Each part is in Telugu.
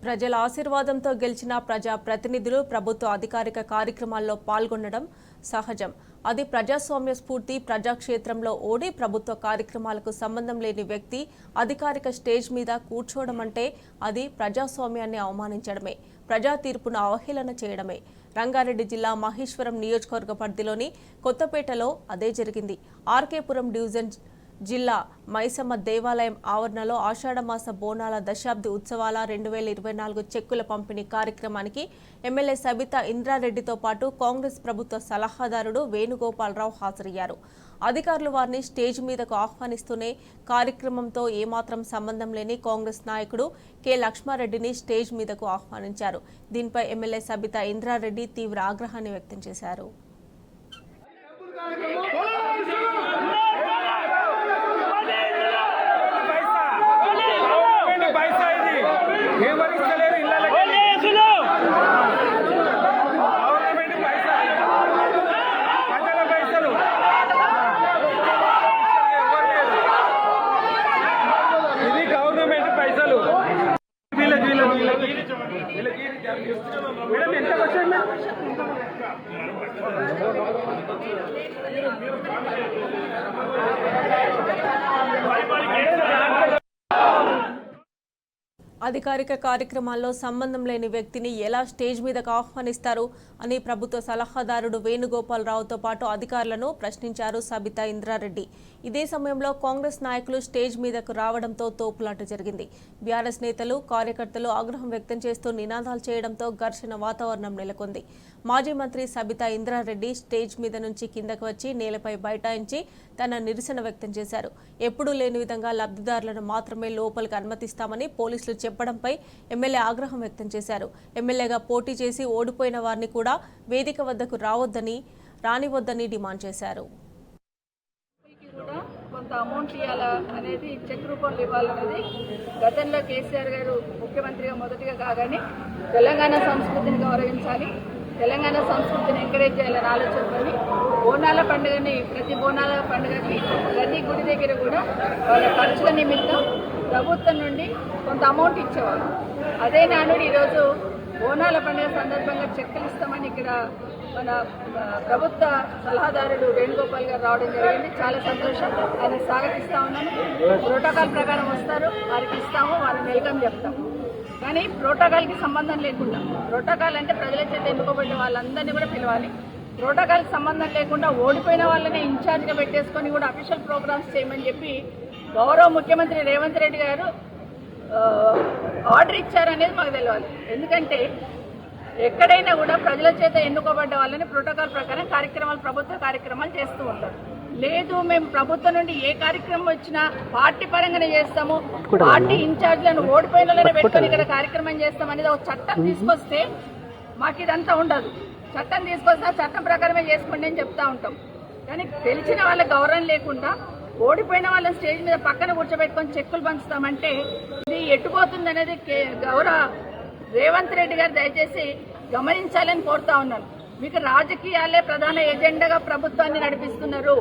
ప్రజల ఆశీర్వాదంతో గెలిచిన ప్రజా ప్రతినిధులు ప్రభుత్వ అధికారిక కార్యక్రమాల్లో పాల్గొనడం సహజం. అది ప్రజాస్వామ్య స్ఫూర్తి. ప్రజాక్షేత్రంలో ఓడి ప్రభుత్వ కార్యక్రమాలకు సంబంధం లేని వ్యక్తి అధికారిక స్టేజ్ మీద కూర్చోవడం అంటే అది ప్రజాస్వామ్యాన్ని అవమానించడమే, ప్రజా తీర్పును అవహేళన చేయడమే. రంగారెడ్డి జిల్లా మహేశ్వరం నియోజకవర్గ పరిధిలోని కొత్తపేటలో అదే జరిగింది. ఆర్కేపురం డివిజన్ జిల్లా మైసమ్మ దేవాలయం ఆవరణలో ఆషాఢమాస బోనాల దశాబ్ది ఉత్సవాల 2024 చెక్కుల పంపిణీ కార్యక్రమానికి ఎమ్మెల్యే సబితా ఇంద్రారెడ్డితో పాటు కాంగ్రెస్ ప్రభుత్వ సలహాదారుడు వేణుగోపాలరావు హాజరయ్యారు. అధికారులు వారిని స్టేజ్ మీదకు ఆహ్వానిస్తూనే కార్యక్రమంతో ఏమాత్రం సంబంధం లేని కాంగ్రెస్ నాయకుడు కె లక్ష్మారెడ్డిని స్టేజ్ మీదకు ఆహ్వానించారు. దీనిపై ఎమ్మెల్యే సబితా ఇంద్రారెడ్డి తీవ్ర ఆగ్రహాన్ని వ్యక్తం చేశారు. అధికారిక కార్యక్రమాల్లో సంబంధం లేని వ్యక్తిని ఎలా స్టేజ్ మీదకు ఆహ్వానిస్తారు అని ప్రభుత్వ సలహాదారుడు వేణుగోపాలరావుతో పాటు అధికారులను ప్రశ్నించారు సబితా ఇంద్రారెడ్డి. ఇదే సమయంలో కాంగ్రెస్ నాయకులు స్టేజ్ మీదకు రావడంతో తోపులాట జరిగింది. బీఆర్ఎస్ నేతలు, కార్యకర్తలు ఆగ్రహం వ్యక్తం చేస్తూ నినాదాలు చేయడంతో ఘర్షణ వాతావరణం నెలకొంది. మాజీ మంత్రి సబితా ఇంద్రారెడ్డి స్టేజ్ మీద నుంచి కిందకు వచ్చి నేలపై బైఠాయించి తన నిరసన వ్యక్తం చేశారు. ఎప్పుడూ లేని విధంగా లబ్ధిదారులను మాత్రమే లోపలికి అనుమతిస్తామని పోలీసులు చెప్పడంపై ఎమ్మెల్యే ఆగ్రహం వ్యక్తం చేశారు. ఎమ్మెల్యేగా పోటీ చేసి ఓడిపోయిన వారిని కూడా వేదిక వద్దకు రానివద్దని డిమాండ్ చేశారు. కొంత అమౌంట్ ఇవ్వాలా అనేది చెక్ రూపంలో ఇవ్వాలన్నది గతంలో కేసీఆర్ గారు ముఖ్యమంత్రిగా మొదటిగా కాగానే తెలంగాణ సంస్కృతిని గౌరవించాలి, తెలంగాణ సంస్కృతిని ఎంకరేజ్ చేయాలని ఆలోచనతోని బోనాల పండుగని, ప్రతి బోనాల పండుగకి ప్రతి గుడి దగ్గర కూడా వాళ్ళ ఖర్చుల నిమిత్తం ప్రభుత్వం నుండి కొంత అమౌంట్ ఇచ్చేవారు. అదే నానుడు ఈరోజు బోనాల పండుగ సందర్భంగా చెక్కులు ఇస్తామని ఇక్కడ మన ప్రభుత్వ సలహాదారుడు వేణుగోపాల్ గారు రావడం జరిగింది. చాలా సంతోషం, ఆయన స్వాగతిస్తూ ఉన్నాను. ప్రోటోకాల్ ప్రకారం వస్తారు, వారికి ఇస్తాము, వారిని వెల్కమ్ చెప్తాము. కానీ ప్రోటోకాల్కి సంబంధం లేకుండా, ప్రోటోకాల్ అంటే ప్రజల చేత ఎన్నుకోబడ్డ వాళ్ళందరినీ కూడా పిలవాలి. ప్రోటోకాల్కి సంబంధం లేకుండా ఓడిపోయిన వాళ్ళని ఇన్ఛార్జ్గా పెట్టేసుకొని కూడా అఫీషియల్ ప్రోగ్రామ్స్ చేయమని చెప్పి గౌరవ ముఖ్యమంత్రి రేవంత్ రెడ్డి గారు ఆర్డర్ ఇచ్చారనేది మాకు తెలియాలి. ఎందుకంటే ఎక్కడైనా కూడా ప్రజల చేత ఎన్నుకోబడ్డ వాళ్ళని ప్రోటోకాల్ ప్రకారం ప్రభుత్వ కార్యక్రమాలు చేస్తూ ఉంటారు. లేదు, మేము ప్రభుత్వం నుండి ఏ కార్యక్రమం వచ్చినా పార్టీ పరంగానే చేస్తాము, పార్టీ ఇన్ఛార్జ్లను ఓడిపోయిన వాళ్ళని పెట్టుకొని ఇక్కడ కార్యక్రమం చేస్తాం అనేది ఒక చట్టం తీసుకొస్తే మాకు ఇదంతా ఉండదు. చట్టం తీసుకొస్తే చట్టం ప్రకారమే చేసుకోండి అని చెప్తా ఉంటాం. కానీ తెలిసిన వాళ్ళ గౌరవం లేకుండా ఓడిపోయిన వాళ్ళ స్టేజ్ మీద పక్కన కూర్చోబెట్టుకొని చెక్కులు పంచుతామంటే ఇది ఎట్టుపోతుంది అనేది గౌరవ రేవంత్ రెడ్డి గారు దయచేసి గమనించాలని కోరుతా ఉన్నాను. మీకు రాజకీయాలే ప్రధాన ఎజెండాగా ప్రభుత్వాన్ని నడిపిస్తున్నారు.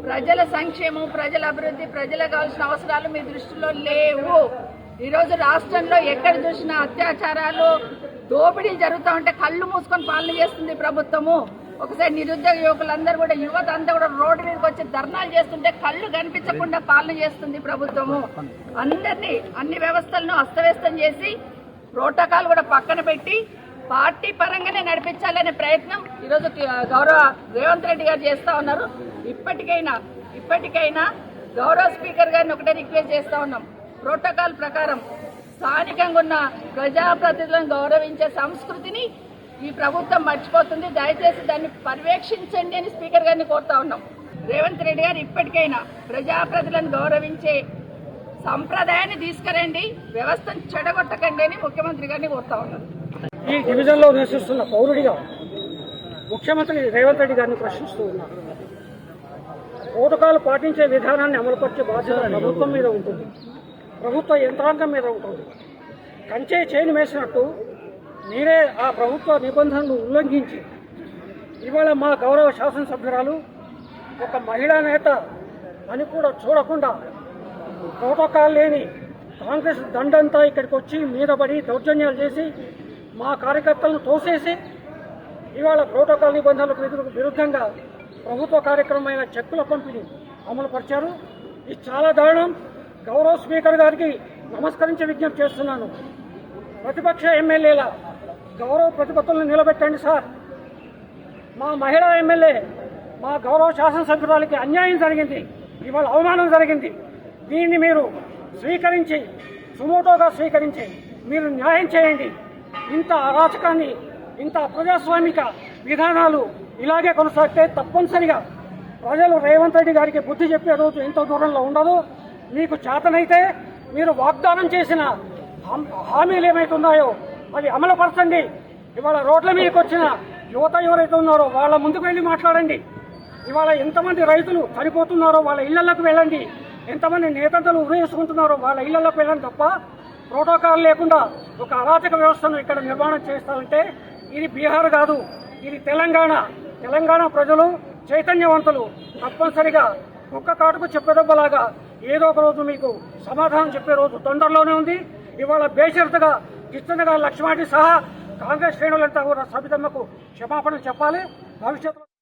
ప్రజల సంక్షేమం, ప్రజల అభివృద్ధి, ప్రజలకు కావాల్సిన అవసరాలు మీ దృష్టిలో లేవు. ఈరోజు రాష్ట్రంలో ఎక్కడ చూసినా అత్యాచారాలు, దోపిడీలు జరుగుతూ ఉంటే కళ్ళు మూసుకొని పాలన చేస్తుంది ప్రభుత్వము. ఒకసారి నిరుద్యోగ యువకులందరూ కూడా, యువత అంతా కూడా రోడ్డు మీదకి వచ్చి ధర్నాలు చేస్తుంటే కళ్ళు కనిపించకుండా పాలన చేస్తుంది ప్రభుత్వము. అందరినీ, అన్ని వ్యవస్థలను అస్తవ్యస్తం చేసి ప్రోటోకాల్ కూడా పక్కన పెట్టి పార్టీ పరంగానే నడిపించాలనే ప్రయత్నం ఈరోజు గౌరవ రేవంత్ రెడ్డి గారు చేస్తూ ఉన్నారు. ఇప్పటికైనా గౌరవ స్పీకర్ గారిని ఒకటే రిక్వెస్ట్ చేస్తూ ఉన్నాం. ప్రోటోకాల్ ప్రకారం స్థానికంగా ఉన్న ప్రజాప్రతినిధులను గౌరవించే సంస్కృతిని ఈ ప్రభుత్వం మర్చిపోతుంది. దయచేసి దాన్ని పర్యవేక్షించండి అని స్పీకర్ గారిని కోరుతా ఉన్నాం. రేవంత్ రెడ్డి గారు ఇప్పటికైనా ప్రజాప్రతినిధులను గౌరవించే సంప్రదాయాన్ని తీసుకురండి, వ్యవస్థను చెడగొట్టకండి అని ముఖ్యమంత్రి గారిని కోరుతా ఉన్నాను. ఈ డివిజన్లో నివసిస్తున్న పౌరుడిగా ముఖ్యమంత్రి రేవంత్ రెడ్డి గారిని ప్రశ్నిస్తూ ఉన్నారు. ప్రోటోకాల్ పాటించే విధానాన్ని అమలుపరిచే బాధ్యత ప్రభుత్వం మీద ఉంటుంది, ప్రభుత్వ యంత్రాంగం మీద ఉంటుంది. కంచే చేను వేసినట్టు మీరే ఆ ప్రభుత్వ నిబంధనలు ఉల్లంఘించి ఇవాళ మా గౌరవ శాసనసభ్యురాలు ఒక మహిళా నేత అని కూడా చూడకుండా ప్రోటోకాల్ లేని కాంగ్రెస్ దండంతా ఇక్కడికి వచ్చి మీద పడి దౌర్జన్యాలు చేసి మా కార్యకర్తలను తోసేసి ఇవాళ ప్రోటోకాల్ నిబంధనలకు విరుద్ధంగా ప్రభుత్వ కార్యక్రమమైన చెక్కుల పంపిణీ అమలు పరిచారు. ఇది చాలా దారుణం. గౌరవ స్పీకర్ గారికి నమస్కరించి విజ్ఞప్తి చేస్తున్నాను. ప్రతిపక్ష ఎమ్మెల్యేల గౌరవ ప్రతిపత్తులను నిలబెట్టండి సార్. మా మహిళా ఎమ్మెల్యే మా గౌరవ శాసనసభ్యురాలకి అన్యాయం జరిగింది, ఇవాళ అవమానం జరిగింది. దీన్ని మీరు స్వీకరించి సుమోటోగా స్వీకరించి మీరు న్యాయం చేయండి. ఇంత అరాచకాన్ని, ఇంత అప్రజాస్వామిక విధానాలు ఇలాగే కొనసాగితే తప్పనిసరిగా ప్రజలు రేవంత్ రెడ్డి గారికి బుద్ధి చెప్పే రోజు ఎంతో దూరంలో ఉండదు. మీకు చేతనైతే మీరు వాగ్దానం చేసిన హామీలు ఏమైతున్నాయో అవి అమలుపరచండి. ఇవాళ రోడ్ల మీదకి వచ్చిన యువత ఎవరైతే ఉన్నారో వాళ్ళ ముందుకు వెళ్ళి మాట్లాడండి. ఇవాళ ఎంతమంది రైతులు చనిపోతున్నారో వాళ్ళ ఇళ్లలోకి వెళ్ళండి. ఎంతమంది నేతలు ఉరేసుకుంటున్నారో వాళ్ళ ఇళ్లలోకి వెళ్ళండి తప్ప ప్రోటోకాల్ లేకుండా ఒక అరాచక వ్యవస్థను ఇక్కడ నిర్మాణం చేస్తారంటే ఇది బీహార్ కాదు, ఇది తెలంగాణ. తెలంగాణ ప్రజలు చైతన్యవంతులు. తప్పనిసరిగా ఒక్క కాటుకు చెప్పేదబ్బలాగా ఏదో ఒక రోజు మీకు సమాధానం చెప్పే రోజు తొందరలోనే ఉంది. ఇవాళ బేషరతుగా కిష్టనగా లక్ష్మాటి సహా కాంగ్రెస్ శ్రేణులంతా కూడా సబితమ్మకు క్షమాపణ చెప్పాలి. భవిష్యత్తులో